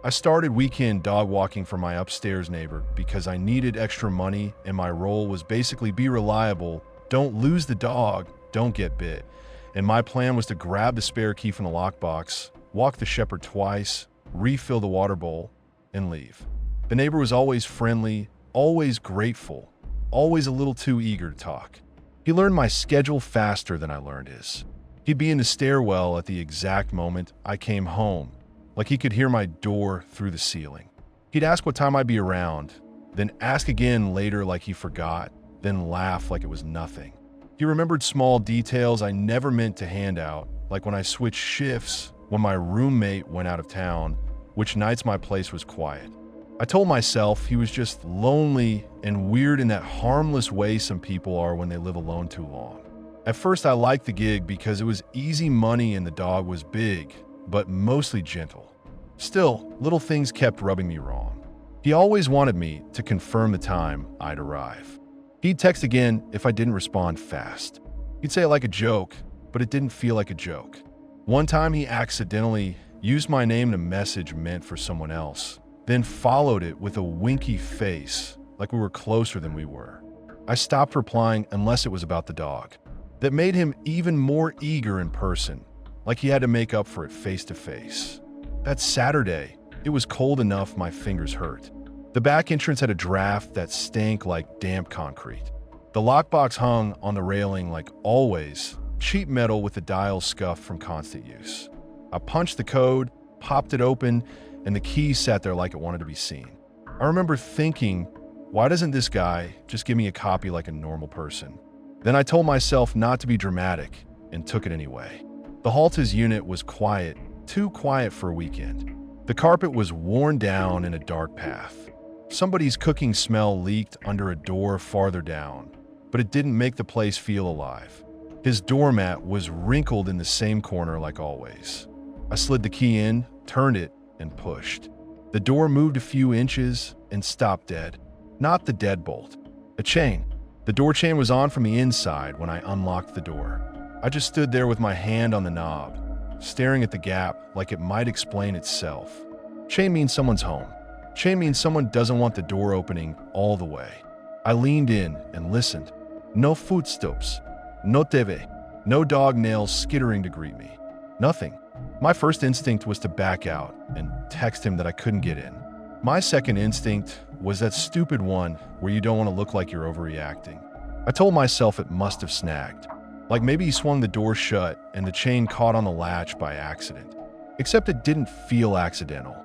I started weekend dog walking for my upstairs neighbor because I needed extra money and my role was basically be reliable, don't lose the dog, don't get bit. And my plan was to grab the spare key from the lockbox, walk the shepherd twice, refill the water bowl, and leave. The neighbor was always friendly, always grateful, always a little too eager to talk. He learned my schedule faster than I learned his. He'd be in the stairwell at the exact moment I came home, like he could hear my door through the ceiling. He'd ask what time I'd be around, then ask again later like he forgot, then laugh like it was nothing. He remembered small details I never meant to hand out, like when I switched shifts, when my roommate went out of town, which nights my place was quiet. I told myself he was just lonely and weird in that harmless way some people are when they live alone too long. At first I liked the gig because it was easy money and the dog was big, but mostly gentle. Still, little things kept rubbing me wrong. He always wanted me to confirm the time I'd arrive. He'd text again if I didn't respond fast. He'd say it like a joke, but it didn't feel like a joke. One time he accidentally used my name in a message meant for someone else, then followed it with a winky face, like we were closer than we were. I stopped replying unless it was about the dog. That made him even more eager in person, like he had to make up for it face to face. That Saturday, it was cold enough my fingers hurt. The back entrance had a draft that stank like damp concrete. The lockbox hung on the railing like always, cheap metal with the dial scuffed from constant use. I punched the code, popped it open, and the key sat there like it wanted to be seen. I remember thinking, why doesn't this guy just give me a copy like a normal person? Then I told myself not to be dramatic and took it anyway. The Halta's unit was quiet, too quiet for a weekend. The carpet was worn down in a dark path. Somebody's cooking smell leaked under a door farther down, but it didn't make the place feel alive. His doormat was wrinkled in the same corner like always. I slid the key in, turned it, and pushed. The door moved a few inches and stopped dead. Not the deadbolt, a chain. The door chain was on from the inside when I unlocked the door. I just stood there with my hand on the knob, staring at the gap like it might explain itself. Chain means someone's home. Chain means someone doesn't want the door opening all the way. I leaned in and listened. No footsteps. No TV. No dog nails skittering to greet me. Nothing. My first instinct was to back out and text him that I couldn't get in. My second instinct was that stupid one where you don't want to look like you're overreacting. I told myself it must have snagged. Like maybe he swung the door shut and the chain caught on the latch by accident. Except it didn't feel accidental.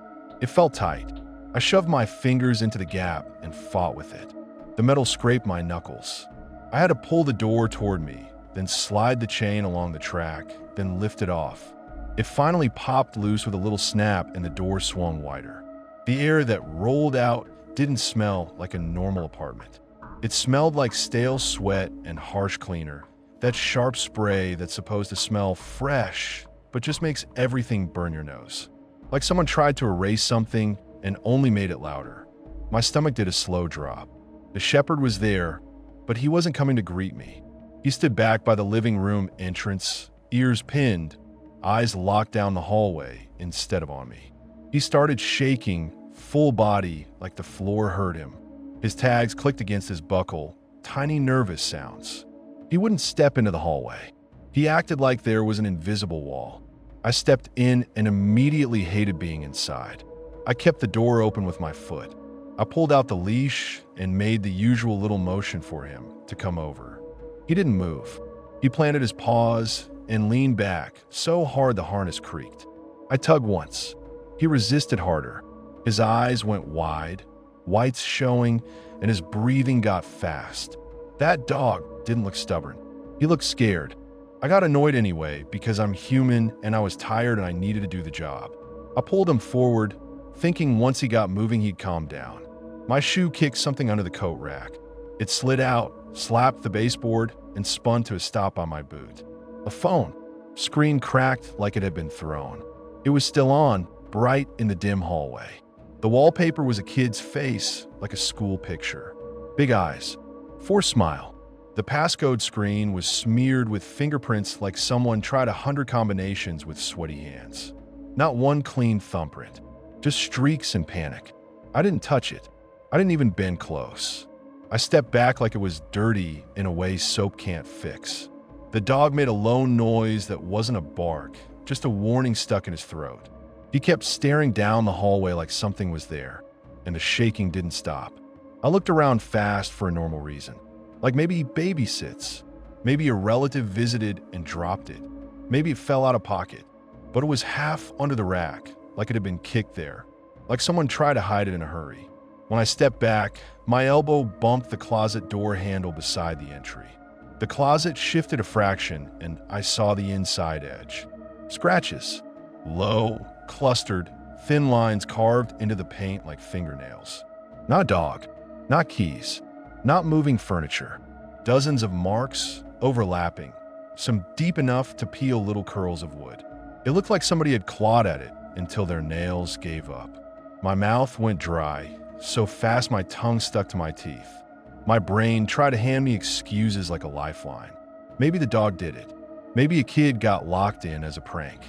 It felt tight. I shoved my fingers into the gap and fought with it. The metal scraped my knuckles. I had to pull the door toward me, then slide the chain along the track, then lift it off. It finally popped loose with a little snap and the door swung wider. The air that rolled out didn't smell like a normal apartment. It smelled like stale sweat and harsh cleaner, that sharp spray that's supposed to smell fresh, but just makes everything burn your nose. Like someone tried to erase something and only made it louder. My stomach did a slow drop. The shepherd was there, but he wasn't coming to greet me. He stood back by the living room entrance, ears pinned, eyes locked down the hallway instead of on me. He started shaking, full body, like the floor hurt him. His tags clicked against his buckle, tiny nervous sounds. He wouldn't step into the hallway. He acted like there was an invisible wall. I stepped in and immediately hated being inside. I kept the door open with my foot. I pulled out the leash and made the usual little motion for him to come over. He didn't move. He planted his paws and leaned back so hard the harness creaked. I tugged once. He resisted harder. His eyes went wide, whites showing, and his breathing got fast. That dog didn't look stubborn. He looked scared. I got annoyed anyway because I'm human and I was tired and I needed to do the job. I pulled him forward, thinking once he got moving he'd calm down. My shoe kicked something under the coat rack. It slid out, slapped the baseboard, and spun to a stop on my boot. A phone. Screen cracked like it had been thrown. It was still on, bright in the dim hallway. The wallpaper was a kid's face, like a school picture. Big eyes. Forced smile. The passcode screen was smeared with fingerprints like someone tried 100 combinations with sweaty hands. Not one clean thumbprint. just streaks and panic. I didn't touch it. I didn't even bend close. I stepped back like it was dirty in a way soap can't fix. The dog made a lone noise that wasn't a bark, just a warning stuck in his throat. He kept staring down the hallway like something was there, and the shaking didn't stop. I looked around fast for a normal reason. Like maybe he babysits. Maybe a relative visited and dropped it. Maybe it fell out of pocket. But it was half under the rack, like it had been kicked there. Like someone tried to hide it in a hurry. When I stepped back, my elbow bumped the closet door handle beside the entry. The closet shifted a fraction, and I saw the inside edge. Scratches. Low, clustered, thin lines carved into the paint like fingernails. Not a dog. Not keys. Not moving furniture. Dozens of marks, overlapping. Some deep enough to peel little curls of wood. It looked like somebody had clawed at it until their nails gave up. My mouth went dry, so fast my tongue stuck to my teeth. My brain tried to hand me excuses like a lifeline. Maybe the dog did it. Maybe a kid got locked in as a prank.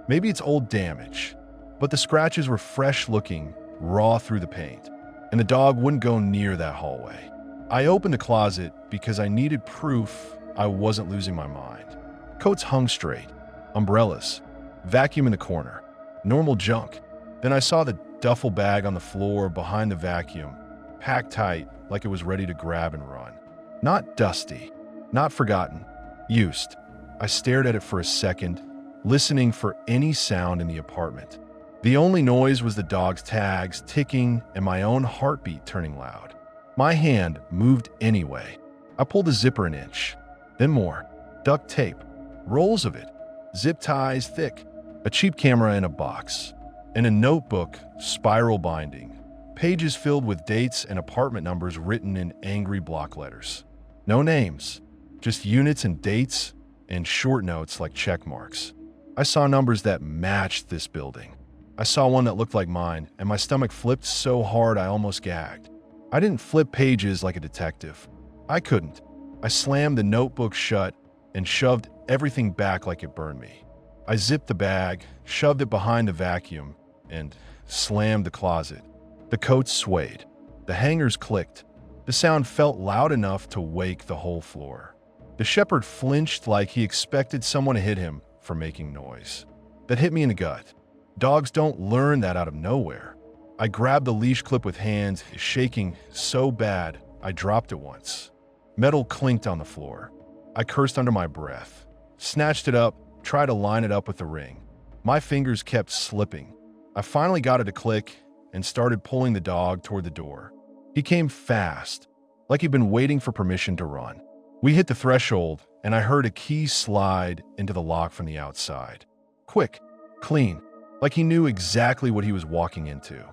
Maybe it's old damage. But the scratches were fresh looking, raw through the paint, and the dog wouldn't go near that hallway. I opened the closet because I needed proof I wasn't losing my mind. Coats hung straight, umbrellas, vacuum in the corner, normal junk. Then I saw the duffel bag on the floor behind the vacuum, packed tight like it was ready to grab and run. Not dusty, not forgotten, used. I stared at it for a second, listening for any sound in the apartment. The only noise was the dog's tags ticking and my own heartbeat turning loud. My hand moved anyway. I pulled the zipper an inch, then more. Duct tape, rolls of it, zip ties thick, a cheap camera in a box, and a notebook, spiral binding, pages filled with dates and apartment numbers written in angry block letters. No names, just units and dates and short notes like check marks. I saw numbers that matched this building. I saw one that looked like mine, and my stomach flipped so hard I almost gagged. I didn't flip pages like a detective. I couldn't. I slammed the notebook shut and shoved everything back like it burned me. I zipped the bag, shoved it behind the vacuum, and slammed the closet. The coats swayed. The hangers clicked. The sound felt loud enough to wake the whole floor. The shepherd flinched like he expected someone to hit him for making noise. That hit me in the gut. Dogs don't learn that out of nowhere. I grabbed the leash clip with hands, shaking so bad I dropped it once. Metal clinked on the floor. I cursed under my breath, snatched it up, tried to line it up with the ring. My fingers kept slipping. I finally got it to click and started pulling the dog toward the door. He came fast, like he'd been waiting for permission to run. We hit the threshold, and I heard a key slide into the lock from the outside. Quick, clean, like he knew exactly what he was walking into.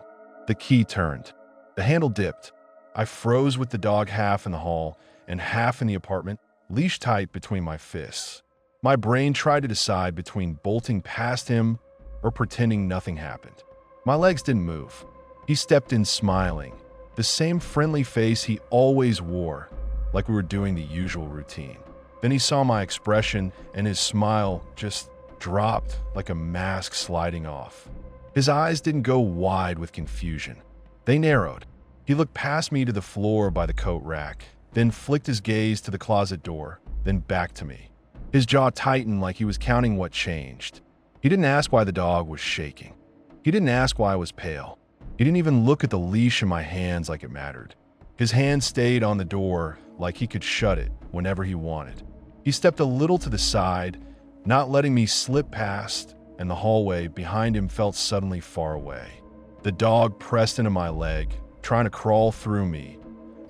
The key turned. The handle dipped. I froze with the dog half in the hall and half in the apartment, leash tight between my fists. My brain tried to decide between bolting past him or pretending nothing happened. My legs didn't move. He stepped in smiling, the same friendly face he always wore, like we were doing the usual routine. Then he saw my expression and his smile just dropped like a mask sliding off. His eyes didn't go wide with confusion. They narrowed. He looked past me to the floor by the coat rack, then flicked his gaze to the closet door, then back to me. His jaw tightened like he was counting what changed. He didn't ask why the dog was shaking. He didn't ask why I was pale. He didn't even look at the leash in my hands like it mattered. His hand stayed on the door like he could shut it whenever he wanted. He stepped a little to the side, not letting me slip past, and the hallway behind him felt suddenly far away. The dog pressed into my leg, trying to crawl through me,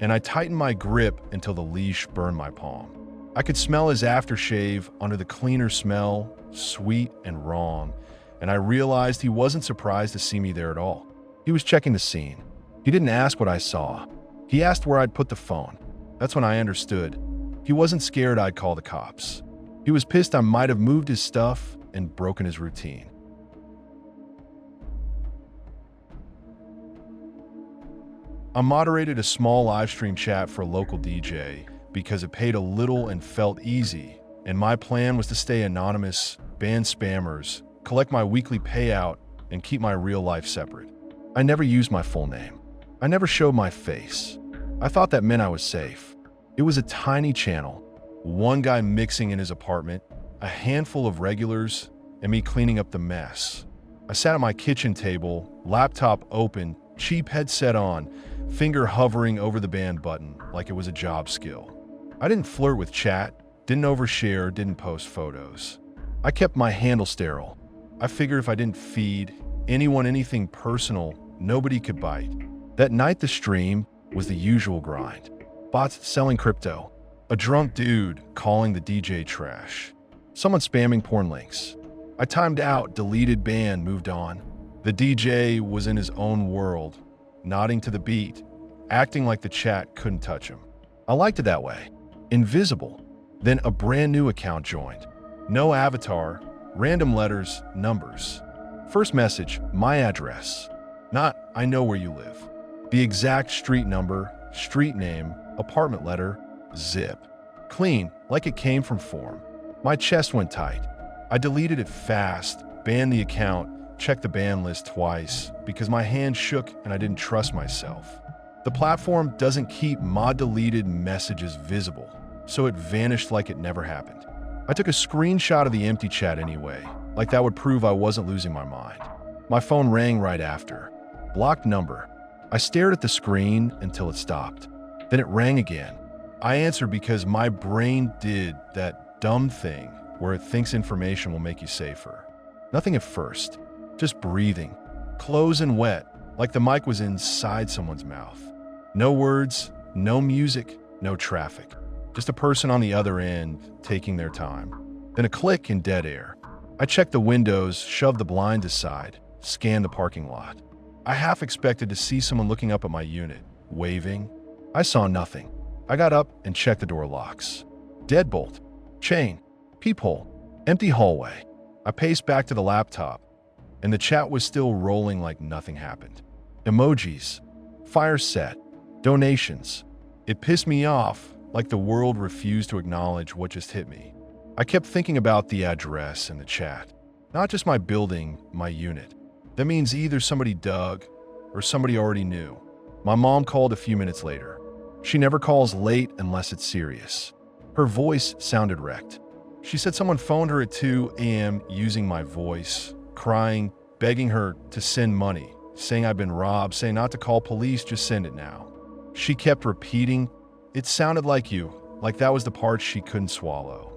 and I tightened my grip until the leash burned my palm. I could smell his aftershave under the cleaner smell, sweet and wrong, and I realized he wasn't surprised to see me there at all. He was checking the scene. He didn't ask what I saw. He asked where I'd put the phone. That's when I understood. He wasn't scared I'd call the cops. He was pissed I might have moved his stuff and broken his routine. I moderated a small live stream chat for a local DJ because it paid a little and felt easy, and my plan was to stay anonymous, ban spammers, collect my weekly payout, and keep my real life separate. I never used my full name. I never showed my face. I thought that meant I was safe. It was a tiny channel, one guy mixing in his apartment, a handful of regulars, and me cleaning up the mess. I sat at my kitchen table, laptop open, cheap headset on, finger hovering over the band button like it was a job skill. I didn't flirt with chat, didn't overshare, didn't post photos. I kept my handle sterile. I figured if I didn't feed anyone anything personal, nobody could bite. That night the stream was the usual grind. Bots selling crypto, a drunk dude calling the DJ trash, someone spamming porn links. I timed out, deleted band, moved on. The DJ was in his own world, nodding to the beat, acting like the chat couldn't touch him. I liked it that way. Invisible. Then a brand new account joined. No avatar, random letters, numbers. First message, my address. Not, I know where you live. The exact street number, street name, apartment letter, zip. Clean, like it came from form. My chest went tight. I deleted it fast, banned the account, checked the ban list twice because my hand shook and I didn't trust myself. The platform doesn't keep mod deleted messages visible, so it vanished like it never happened. I took a screenshot of the empty chat anyway, like that would prove I wasn't losing my mind. My phone rang right after. Blocked number. I stared at the screen until it stopped. Then it rang again. I answered because my brain did that dumb thing where it thinks information will make you safer. Nothing at first, just breathing, close and wet, like the mic was inside someone's mouth. No words, no music, no traffic. Just a person on the other end taking their time. Then a click in dead air. I checked the windows, shoved the blinds aside, scanned the parking lot. I half expected to see someone looking up at my unit, waving. I saw nothing. I got up and checked the door locks. Deadbolt, chain, peephole, empty hallway. I paced back to the laptop, and the chat was still rolling like nothing happened. Emojis, fire set, donations. It pissed me off, like the world refused to acknowledge what just hit me. I kept thinking about the address and the chat. Not just my building, my unit. That means either somebody dug or somebody already knew. My mom called a few minutes later. She never calls late unless it's serious. Her voice sounded wrecked. She said someone phoned her at 2 a.m. using my voice, crying, begging her to send money, saying I'd been robbed, saying not to call police, just send it now. She kept repeating, it sounded like you, like that was the part she couldn't swallow.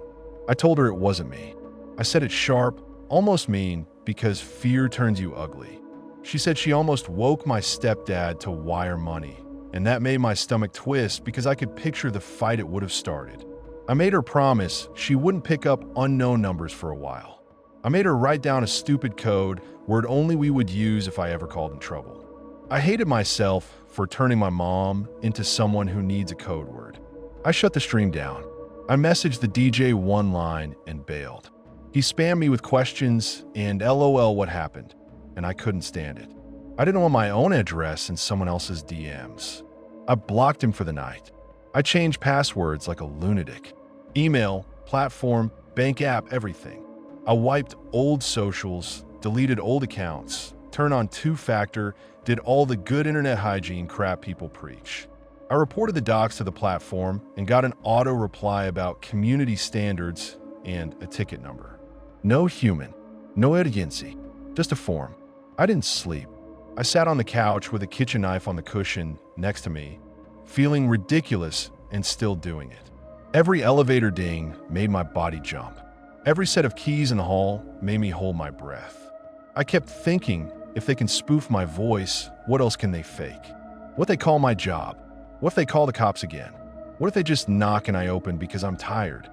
I told her it wasn't me. I said it sharp, almost mean, because fear turns you ugly. She said she almost woke my stepdad to wire money, and that made my stomach twist because I could picture the fight it would have started. I made her promise she wouldn't pick up unknown numbers for a while. I made her write down a stupid code, word only we would use if I ever called in trouble. I hated myself for turning my mom into someone who needs a code word. I shut the stream down. I messaged the DJ one line and bailed. He spammed me with questions and LOL what happened, and I couldn't stand it. I didn't want my own address in someone else's DMs. I blocked him for the night. I changed passwords like a lunatic. Email, platform, bank app, everything. I wiped old socials, deleted old accounts, turned on two-factor, did all the good internet hygiene crap people preach. I reported the docs to the platform and got an auto reply about community standards and a ticket number. No human, no urgency, just a form. I didn't sleep. I sat on the couch with a kitchen knife on the cushion next to me, feeling ridiculous and still doing it. Every elevator ding made my body jump. Every set of keys in the hall made me hold my breath. I kept thinking, if they can spoof my voice, what else can they fake? What they call my job? What if they call the cops again? What if they just knock and I open because I'm tired?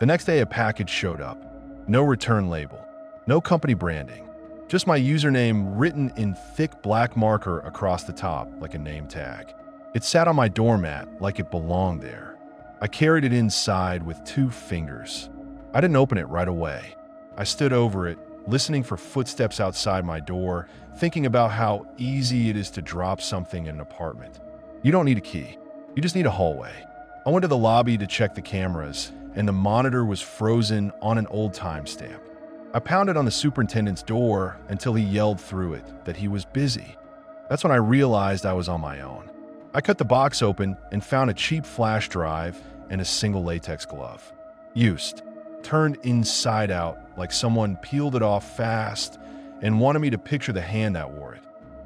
The next day a package showed up. No return label, no company branding, just my username written in thick black marker across the top like a name tag. It sat on my doormat like it belonged there. I carried it inside with 2 fingers. I didn't open it right away. I stood over it, listening for footsteps outside my door, thinking about how easy it is to drop something in an apartment. You don't need a key. You just need a hallway. I went to the lobby to check the cameras, and the monitor was frozen on an old timestamp. I pounded on the superintendent's door until he yelled through it that he was busy. That's when I realized I was on my own. I cut the box open and found a cheap flash drive and a single latex glove. Used, turned inside out like someone peeled it off fast and wanted me to picture the hand that wore it.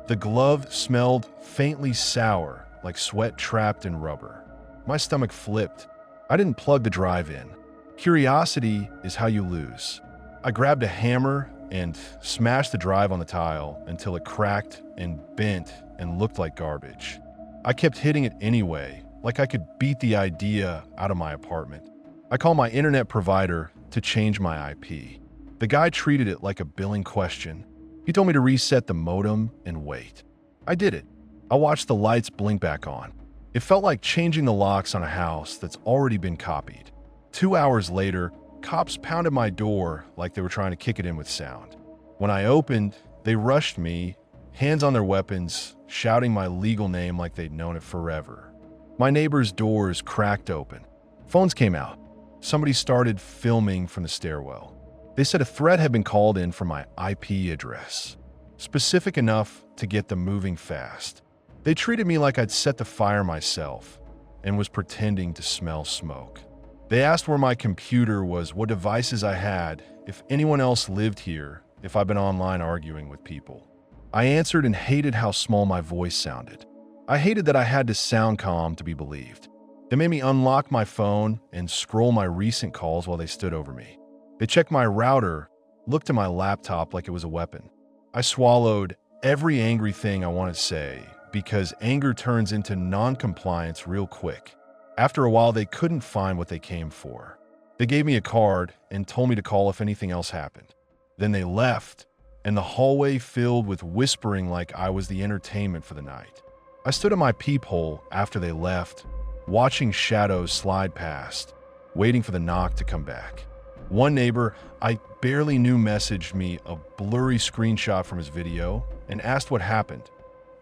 The glove smelled faintly sour, like sweat trapped in rubber. My stomach flipped. I didn't plug the drive in. Curiosity is how you lose. I grabbed a hammer and smashed the drive on the tile until it cracked and bent and looked like garbage. I kept hitting it anyway, like I could beat the idea out of my apartment. I called my internet provider to change my IP. The guy treated it like a billing question. He told me to reset the modem and wait. I did it. I watched the lights blink back on. It felt like changing the locks on a house that's already been copied. 2 hours later, cops pounded my door like they were trying to kick it in with sound. When I opened, they rushed me, hands on their weapons, shouting my legal name like they'd known it forever. My neighbor's doors cracked open. Phones came out. Somebody started filming from the stairwell. They said a threat had been called in from my IP address, specific enough to get them moving fast. They treated me like I'd set the fire myself and was pretending to smell smoke. They asked where my computer was, what devices I had, if anyone else lived here, if I'd been online arguing with people. I answered and hated how small my voice sounded. I hated that I had to sound calm to be believed. They made me unlock my phone and scroll my recent calls while they stood over me. They checked my router, looked at my laptop like it was a weapon. I swallowed every angry thing I want to say because anger turns into non-compliance real quick. After a while, they couldn't find what they came for. They gave me a card and told me to call if anything else happened. Then they left, and the hallway filled with whispering like I was the entertainment for the night. I stood at my peephole after they left, watching shadows slide past, waiting for the knock to come back. One neighbor I barely knew messaged me a blurry screenshot from his video and asked what happened,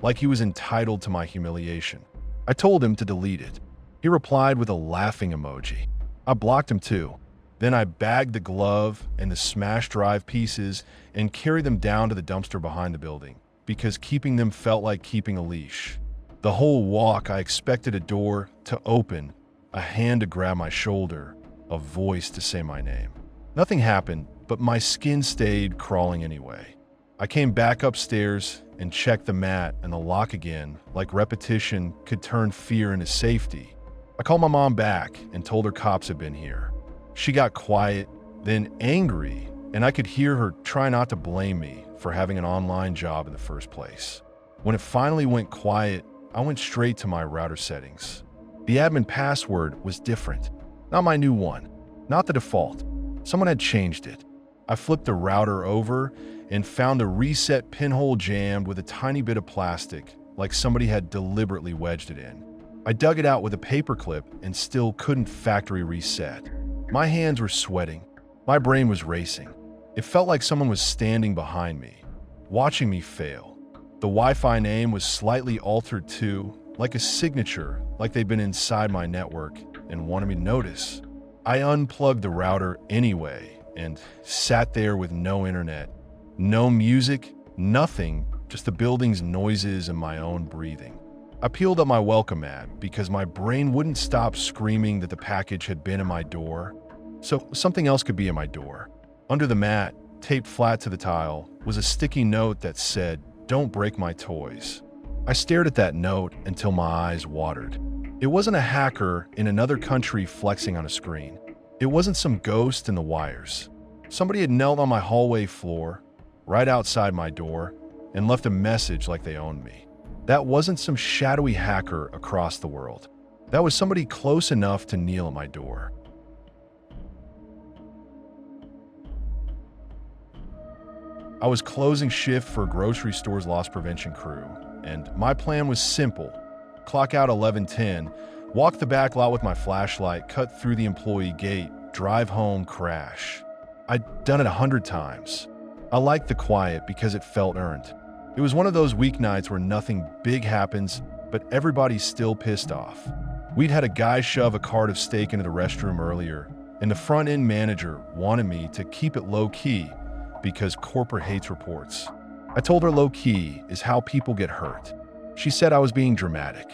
like he was entitled to my humiliation. I told him to delete it. He replied with a laughing emoji. I blocked him too. Then I bagged the glove and the smashed drive pieces and carried them down to the dumpster behind the building because keeping them felt like keeping a leash. The whole walk, I expected a door to open, a hand to grab my shoulder, a voice to say my name. Nothing happened, but my skin stayed crawling anyway. I came back upstairs and checked the mat and the lock again, like repetition could turn fear into safety. I called my mom back and told her cops had been here. She got quiet, then angry, and I could hear her try not to blame me for having an online job in the first place. When it finally went quiet, I went straight to my router settings. The admin password was different. Not my new one, not the default. Someone had changed it. I flipped the router over and found the reset pinhole jammed with a tiny bit of plastic, like somebody had deliberately wedged it in. I dug it out with a paperclip and still couldn't factory reset. My hands were sweating. My brain was racing. It felt like someone was standing behind me, watching me fail. The Wi-Fi name was slightly altered too, like a signature, like they'd been inside my network and wanted me to notice. I unplugged the router anyway and sat there with no internet, no music, nothing, just the building's noises and my own breathing. I peeled up my welcome mat because my brain wouldn't stop screaming that the package had been in my door, so something else could be in my door. Under the mat, taped flat to the tile, was a sticky note that said, "Don't break my toys." I stared at that note until my eyes watered. It wasn't a hacker in another country flexing on a screen. It wasn't some ghost in the wires. Somebody had knelt on my hallway floor, right outside my door, and left a message like they owned me. That wasn't some shadowy hacker across the world. That was somebody close enough to kneel at my door. I was closing shift for a grocery store's loss prevention crew, and my plan was simple. Clock out 11:10, walk the back lot with my flashlight, cut through the employee gate, drive home, crash. I'd done it 100 times. I liked the quiet because it felt earned. It was one of those weeknights where nothing big happens, but everybody's still pissed off. We'd had a guy shove a cart of steak into the restroom earlier, and the front-end manager wanted me to keep it low-key because corporate hates reports. I told her low-key is how people get hurt. She said I was being dramatic.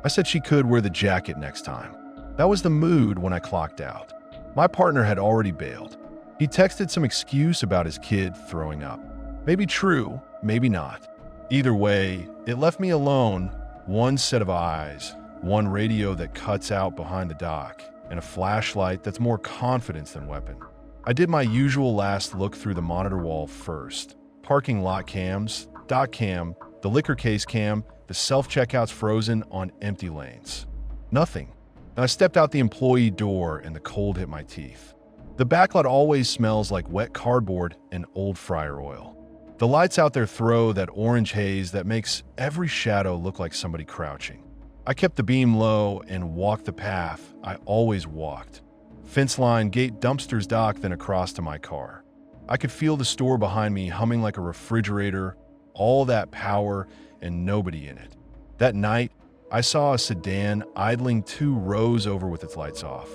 I said she could wear the jacket next time. That was the mood when I clocked out. My partner had already bailed. He texted some excuse about his kid throwing up. Maybe true, maybe not. Either way, it left me alone, one set of eyes, one radio that cuts out behind the dock, and a flashlight that's more confidence than weapon. I did my usual last look through the monitor wall first. Parking lot cams, dock cam, the liquor case cam, the self-checkouts frozen on empty lanes. Nothing. And I stepped out the employee door and the cold hit my teeth. The backlot always smells like wet cardboard and old fryer oil. The lights out there throw that orange haze that makes every shadow look like somebody crouching. I kept the beam low and walked the path I always walked. Fence line, gate, dumpsters, dock, then across to my car. I could feel the store behind me humming like a refrigerator, all that power and nobody in it. That night, I saw a sedan idling 2 rows over with its lights off.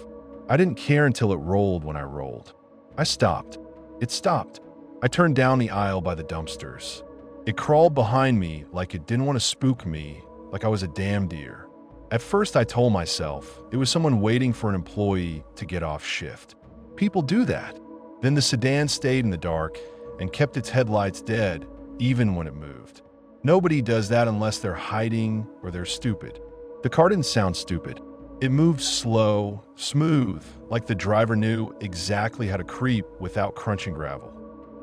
I didn't care until it rolled when I rolled. I stopped. It stopped. I turned down the aisle by the dumpsters. It crawled behind me like it didn't want to spook me, like I was a damn deer. At first I told myself it was someone waiting for an employee to get off shift. People do that. Then the sedan stayed in the dark and kept its headlights dead even when it moved. Nobody does that unless they're hiding or they're stupid. The car didn't sound stupid. It moved slow, smooth, like the driver knew exactly how to creep without crunching gravel.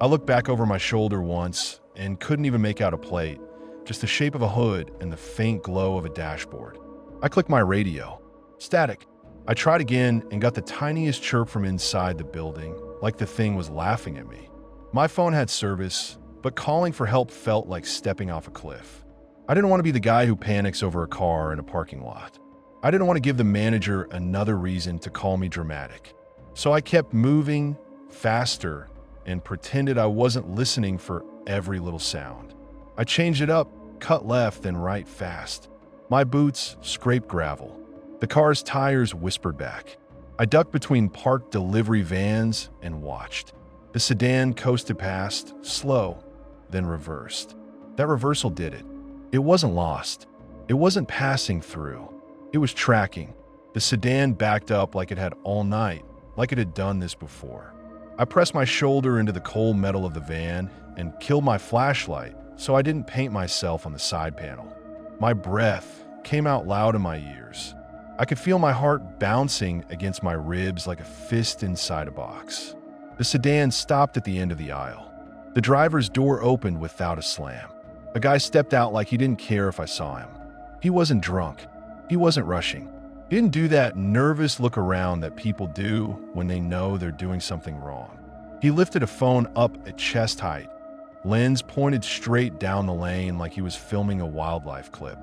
I looked back over my shoulder once and couldn't even make out a plate, just the shape of a hood and the faint glow of a dashboard. I clicked my radio. Static. I tried again and got the tiniest chirp from inside the building, like the thing was laughing at me. My phone had service, but calling for help felt like stepping off a cliff. I didn't want to be the guy who panics over a car in a parking lot. I didn't want to give the manager another reason to call me dramatic. So I kept moving faster and pretended I wasn't listening for every little sound. I changed it up, cut left and right fast. My boots scraped gravel. The car's tires whispered back. I ducked between parked delivery vans and watched. The sedan coasted past, slow, then reversed. That reversal did it. It wasn't lost. It wasn't passing through. It was tracking. The sedan backed up like it had all night, like it had done this before. I pressed my shoulder into the cold metal of the van and killed my flashlight so I didn't paint myself on the side panel. My breath came out loud in my ears. I could feel my heart bouncing against my ribs like a fist inside a box. The sedan stopped at the end of the aisle. The driver's door opened without a slam. A guy stepped out like he didn't care if I saw him. He wasn't drunk. He wasn't rushing. He didn't do that nervous look around that people do when they know they're doing something wrong. He lifted a phone up at chest height, lens pointed straight down the lane like he was filming a wildlife clip.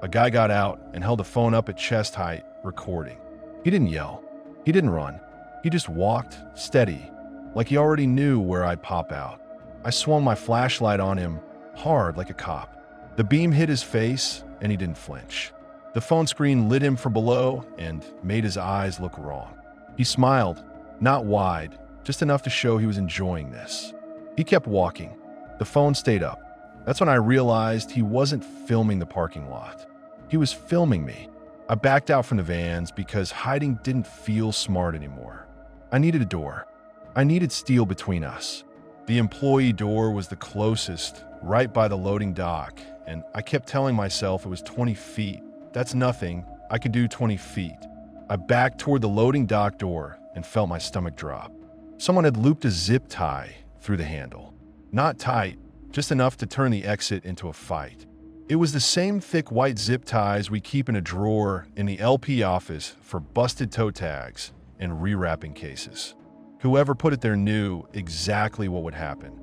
A guy got out and held the phone up at chest height, recording. He didn't yell. He didn't run. He just walked, steady, like he already knew where I'd pop out. I swung my flashlight on him, hard like a cop. The beam hit his face, and he didn't flinch. The phone screen lit him from below and made his eyes look wrong. He smiled, not wide, just enough to show he was enjoying this. He kept walking. The phone stayed up. That's when I realized he wasn't filming the parking lot. He was filming me. I backed out from the vans because hiding didn't feel smart anymore. I needed a door. I needed steel between us. The employee door was the closest, right by the loading dock, and I kept telling myself it was 20 feet. That's nothing. I could do 20 feet. I backed toward the loading dock door and felt my stomach drop. Someone had looped a zip tie through the handle. Not tight, just enough to turn the exit into a fight. It was the same thick white zip ties we keep in a drawer in the LP office for busted toe tags and rewrapping cases. Whoever put it there knew exactly what would happen.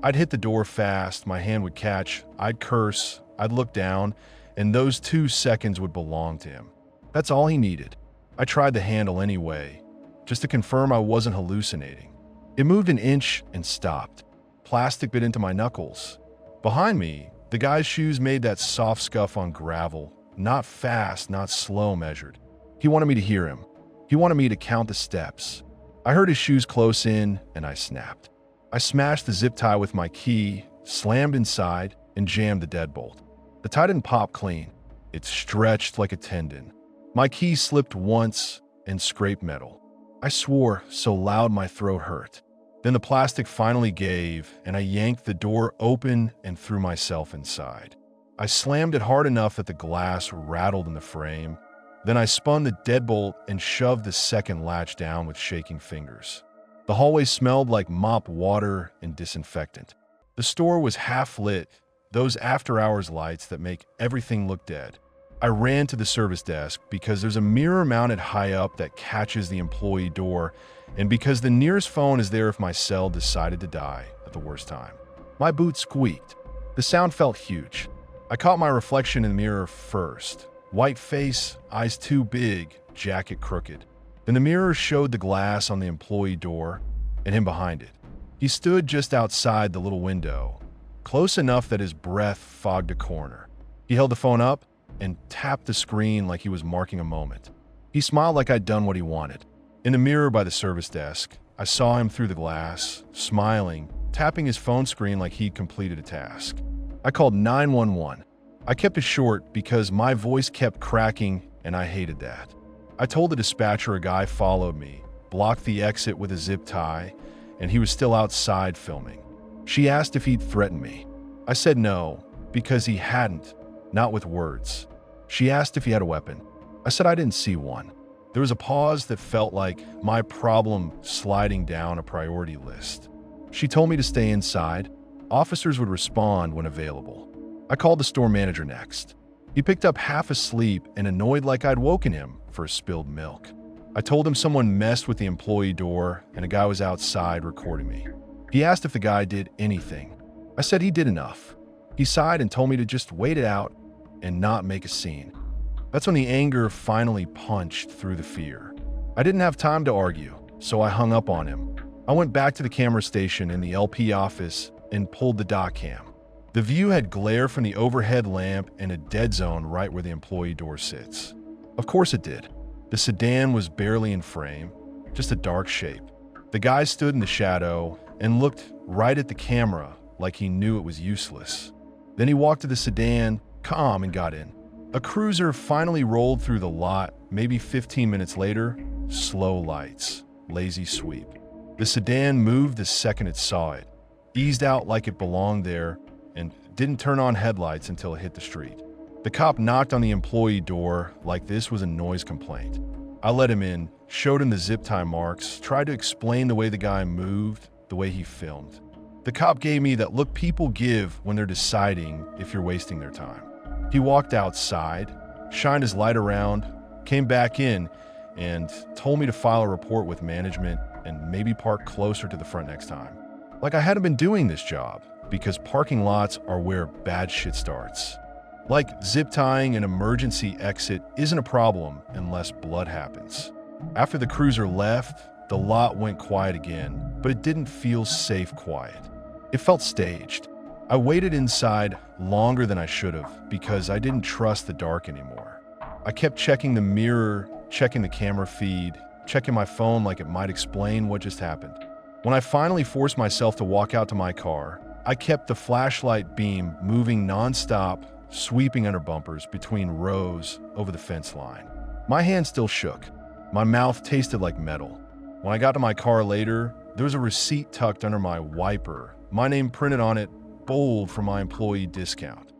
I'd hit the door fast, my hand would catch, I'd curse, I'd look down, and those 2 seconds would belong to him. That's all he needed. I tried the handle anyway, just to confirm I wasn't hallucinating. It moved an inch and stopped. Plastic bit into my knuckles. Behind me, the guy's shoes made that soft scuff on gravel, not fast, not slow measured. He wanted me to hear him. He wanted me to count the steps. I heard his shoes close in, and I snapped. I smashed the zip tie with my key, slammed inside, and jammed the deadbolt. The tie didn't pop clean. It stretched like a tendon. My key slipped once and scraped metal. I swore so loud my throat hurt. Then the plastic finally gave, and I yanked the door open and threw myself inside. I slammed it hard enough that the glass rattled in the frame. Then I spun the deadbolt and shoved the second latch down with shaking fingers. The hallway smelled like mop water and disinfectant. The store was half lit, those after-hours lights that make everything look dead. I ran to the service desk because there's a mirror mounted high up that catches the employee door, and because the nearest phone is there if my cell decided to die at the worst time. My boot squeaked. The sound felt huge. I caught my reflection in the mirror first. White face, eyes too big, jacket crooked. Then the mirror showed the glass on the employee door and him behind it. He stood just outside the little window, close enough that his breath fogged a corner. He held the phone up and tapped the screen like he was marking a moment. He smiled like I'd done what he wanted. In the mirror by the service desk, I saw him through the glass, smiling, tapping his phone screen like he'd completed a task. I called 911. I kept it short because my voice kept cracking and I hated that. I told the dispatcher a guy followed me, blocked the exit with a zip tie, and he was still outside filming. She asked if he'd threatened me. I said no, because he hadn't, not with words. She asked if he had a weapon. I said I didn't see one. There was a pause that felt like my problem sliding down a priority list. She told me to stay inside. Officers would respond when available. I called the store manager next. He picked up half asleep and annoyed like I'd woken him for spilled milk. I told him someone messed with the employee door and a guy was outside recording me. He asked if the guy did anything. I said he did enough. He sighed and told me to just wait it out and not make a scene. That's when the anger finally punched through the fear. I didn't have time to argue, so I hung up on him. I went back to the camera station in the LP office and pulled the dock cam. The view had glare from the overhead lamp and a dead zone right where the employee door sits. Of course it did. The sedan was barely in frame, just a dark shape. The guy stood in the shadow and looked right at the camera like he knew it was useless. Then he walked to the sedan, calm, and got in. A cruiser finally rolled through the lot. Maybe 15 minutes later, slow lights, lazy sweep. The sedan moved the second it saw it, eased out like it belonged there, and didn't turn on headlights until it hit the street. The cop knocked on the employee door like this was a noise complaint. I let him in, showed him the zip tie marks, tried to explain the way the guy moved, the way he filmed. The cop gave me that look people give when they're deciding if you're wasting their time. He walked outside, shined his light around, came back in, and told me to file a report with management and maybe park closer to the front next time. Like I hadn't been doing this job, because parking lots are where bad shit starts. Like zip tying an emergency exit isn't a problem unless blood happens. After the cruiser left, the lot went quiet again, but it didn't feel safe quiet. It felt staged. I waited inside longer than I should have because I didn't trust the dark anymore. I kept checking the mirror, checking the camera feed, checking my phone like it might explain what just happened. When I finally forced myself to walk out to my car, I kept the flashlight beam moving nonstop, sweeping under bumpers between rows over the fence line. My hand still shook. My mouth tasted like metal. When I got to my car later, there was a receipt tucked under my wiper, my name printed on it, bold for my employee discount.